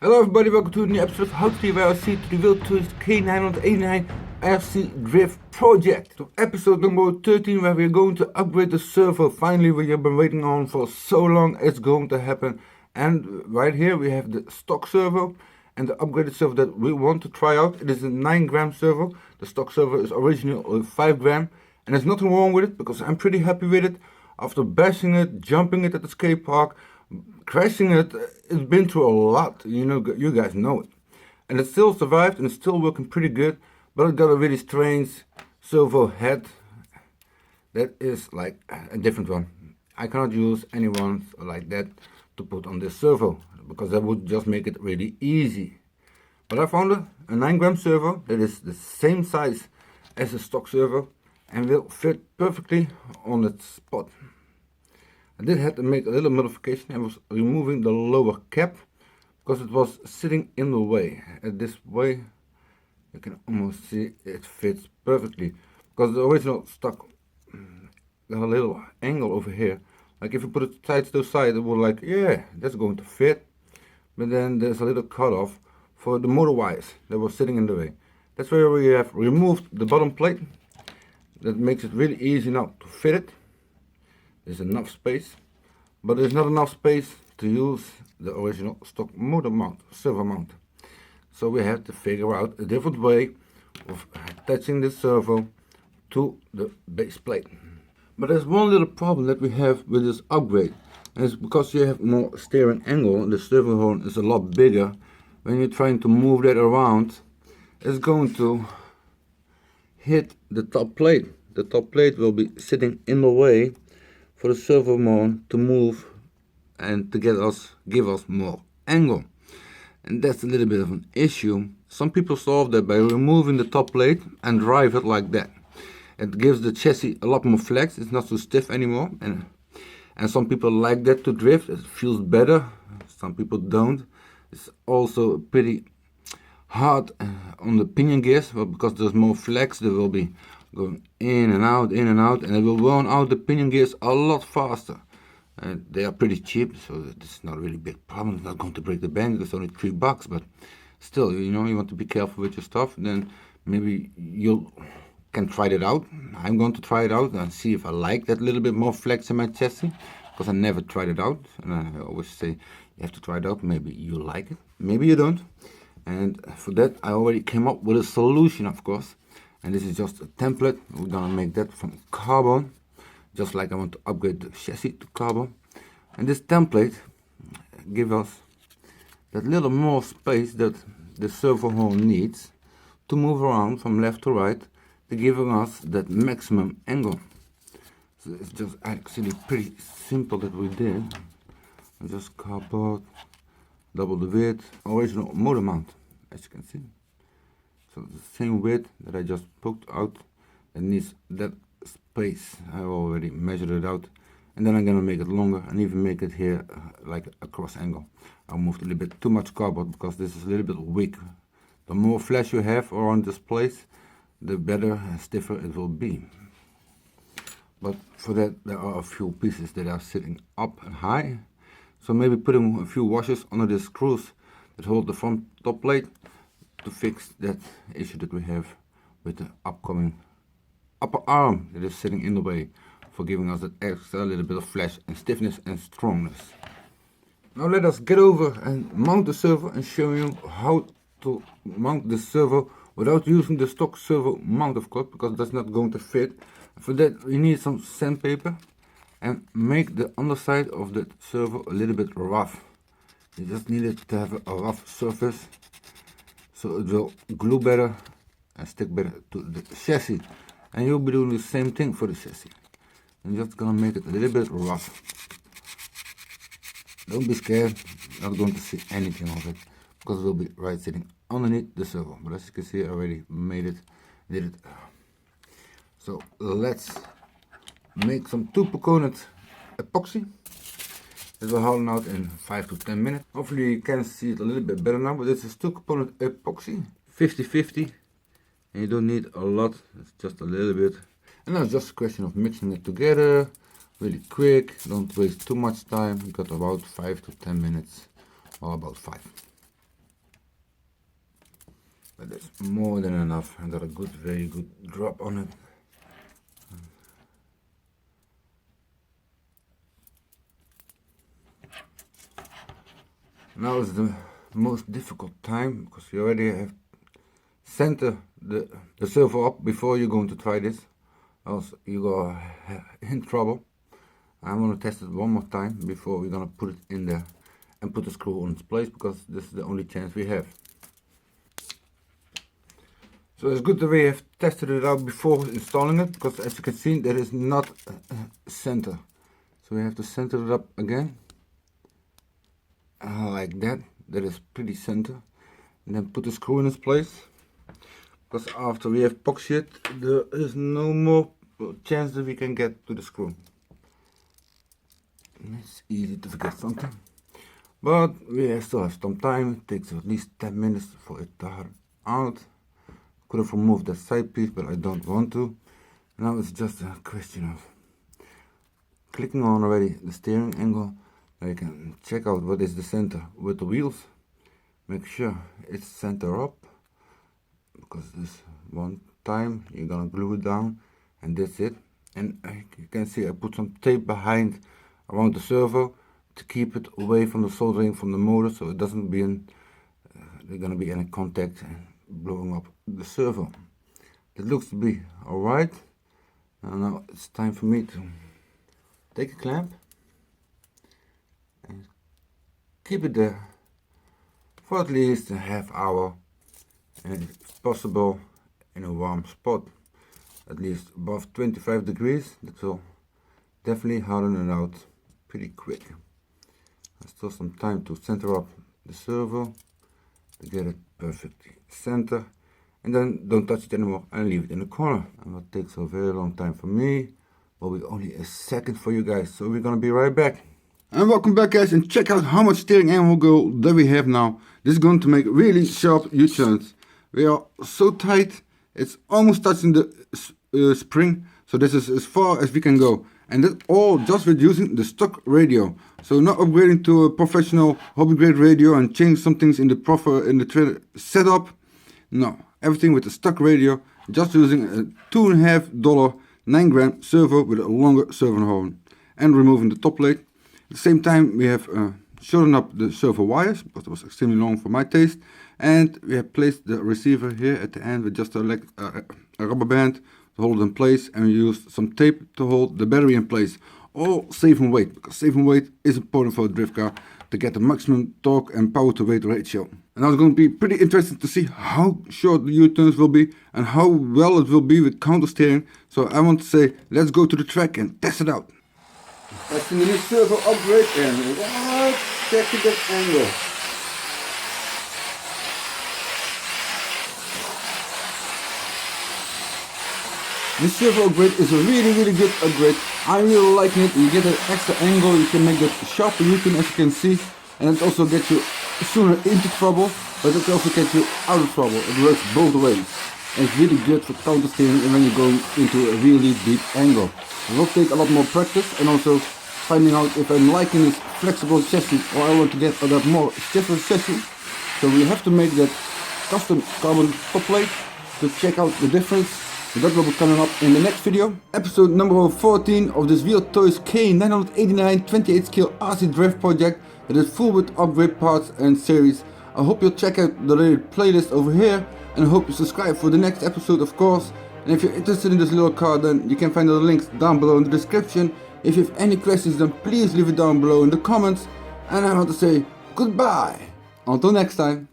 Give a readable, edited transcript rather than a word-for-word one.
Hello everybody, welcome to a new episode of How to RC to the Wltoys K989 RC Drift Project. So episode number 13, where we're going to upgrade the servo. Finally, we have been waiting on for so long, it's going to happen. And right here we have the stock servo and the upgraded servo that we want to try out. It is a 9 gram servo. The stock servo is originally 5 gram. And there's nothing wrong with it because I'm pretty happy with it. After bashing it, jumping it at the skate park, crashing it, it's been through a lot, you guys know it. And it still survived and it's still working pretty good, but it got a really strange servo head that is like a different one. I cannot use any one like that to put on this servo because that would just make it really easy. But I found a 9 gram servo that is the same size as a stock servo and will fit perfectly on its spot. I did have to make a little modification. I was removing the lower cap because it was sitting in the way. This way you can almost see it fits perfectly because the original stock got a little angle over here. Like if you put it side to side, it would like, yeah, that's going to fit. But then there's a little cutoff for the motor wires that was sitting in the way. That's where we have removed the bottom plate. That makes it really easy now to fit it. There's enough space, but there's not enough space to use the original stock motor mount, servo mount. So we have to figure out a different way of attaching the servo to the base plate. But there's one little problem that we have with this upgrade, and it's because you have more steering angle. The servo horn is a lot bigger. When you're trying to move that around, it's going to hit the top plate. The top plate will be sitting in the way for the servo mount to move and to give us more angle. And that's a little bit of an issue. Some people solve that by removing the top plate and drive it like that. It gives the chassis a lot more flex. It's not so stiff anymore, and some people like that to drift. It feels better. Some people don't. It's also pretty hard on the pinion gears, well, because there's more flex. There will be going in and out, and it will burn out the pinion gears a lot faster. And they are pretty cheap, so it's not really a big problem. It's not going to break the bank. It's only $3, but still, you want to be careful with your stuff. Then maybe you can try it out. I'm going to try it out and see if I like that little bit more flex in my chassis, because I never tried it out. And I always say you have to try it out. Maybe you like it, maybe you don't. And for that, I already came up with a solution, of course. And this is just a template. We're gonna make that from carbon, just like I want to upgrade the chassis to carbon. And this template gives us that little more space that the servo horn needs to move around from left to right, to giving us that maximum angle. So it's just actually pretty simple that we did. And just cardboard, double the width, original motor mount, as you can see. So the same width that I just poked out, it needs that space. I already measured it out, and then I'm gonna make it longer and even make it here like a cross angle. I moved a little bit too much cardboard because this is a little bit weak. The more flash you have around this place, the better and stiffer it will be. But for that, there are a few pieces that are sitting up and high. So maybe putting a few washers under the screws that hold the front top plate to fix that issue that we have with the upcoming upper arm that is sitting in the way for giving us that extra little bit of flash and stiffness and strongness. Now let us get over and mount the servo and show you how to mount the servo without using the stock servo mount, of course, because that's not going to fit. For that we need some sandpaper and make the underside of the servo a little bit rough. You just need it to have a rough surface, so it will glue better and stick better to the chassis. And you'll be doing the same thing for the chassis. I'm just gonna make it a little bit rough. Don't be scared, you're not going to see anything of it, because it will be right sitting underneath the servo. But as you can see, I already did it. So let's make some 2-component epoxy. It will harden out in 5 to 10 minutes. Hopefully you can see it a little bit better now, but this is 2-component epoxy, 50-50, and you don't need a lot, it's just a little bit. And now it's just a question of mixing it together really quick, don't waste too much time. You got about 5 to 10 minutes, or about 5. that's more than enough. I got a good, very good drop on it. Now is the most difficult time because you already have center the servo up before you're going to try this, else you go in trouble. I'm going to test it one more time before we're going to put it in there and put the screw on its place, because this is the only chance we have. So it's good that we have tested it out before installing it, because as you can see there is not a center. So we have to center it up again. Like that. That is pretty center. And then put the screw in its place. Because after we have epoxy it, there is no more chance that we can get to the screw. And it's easy to forget something. But we still have some time. It takes at least 10 minutes for it to harden out. Could have removed that side piece, but I don't want to. Now it's just a question of clicking on already the steering angle. Now you can check out what is the center with the wheels. Make sure it's center up, because this one time you're gonna glue it down, and that's it. And you can see I put some tape behind around the servo to keep it away from the soldering from the motor, so it doesn't be in there's gonna be any contact and blowing up the servo. It looks to be alright. Now it's time for me to take a clamp and keep it there for at least a half hour, and if possible in a warm spot, at least above 25 degrees. That will definitely harden it out pretty quick. There's still some time to center up the servo to get it perfectly center, and then don't touch it anymore and leave it in the corner. And that takes a very long time for me, but will be only a second for you guys, so we're gonna be right back. And welcome back, guys, and check out how much steering angle that we have now. This is going to make really sharp U-turns. We are so tight, it's almost touching the spring, so this is as far as we can go. And that's all just with using the stock radio. So not upgrading to a professional hobby grade radio and change some things in the trailer setup. No, everything with the stock radio, just using a $2.50 9-gram servo with a longer servo horn, and removing the top plate. At the same time we have shortened up the servo wires, because it was extremely long for my taste, and we have placed the receiver here at the end with just a rubber band to hold it in place, and we used some tape to hold the battery in place. All saving weight, because saving weight is important for a drift car to get the maximum torque and power to weight ratio. And now it's going to be pretty interesting to see how short the U-turns will be and how well it will be with counter steering. So I want to say, let's go to the track and test it out. That's the new servo upgrade, and check that angle. This servo upgrade is a really good upgrade. I'm really liking it. You get an extra angle, you can make that sharper U-turn, as you can see, and it also gets you sooner into trouble, but it also gets you out of trouble. It works both ways. And it's really good for counter steering and when you're going into a really deep angle. It will take a lot more practice, and also finding out if I'm liking this flexible chassis or I want to get a more stiffer chassis. So we have to make that custom carbon top plate to check out the difference. So that will be coming up in the next video. Episode number 14 of this Wltoys K989 28 scale RC drift project that is full with upgrade parts and series. I hope you'll check out the related playlist over here, and I hope you subscribe for the next episode, of course. And if you're interested in this little car, then you can find the links down below in the description. If you have any questions, then please leave it down below in the comments. And I want to say goodbye. Until next time.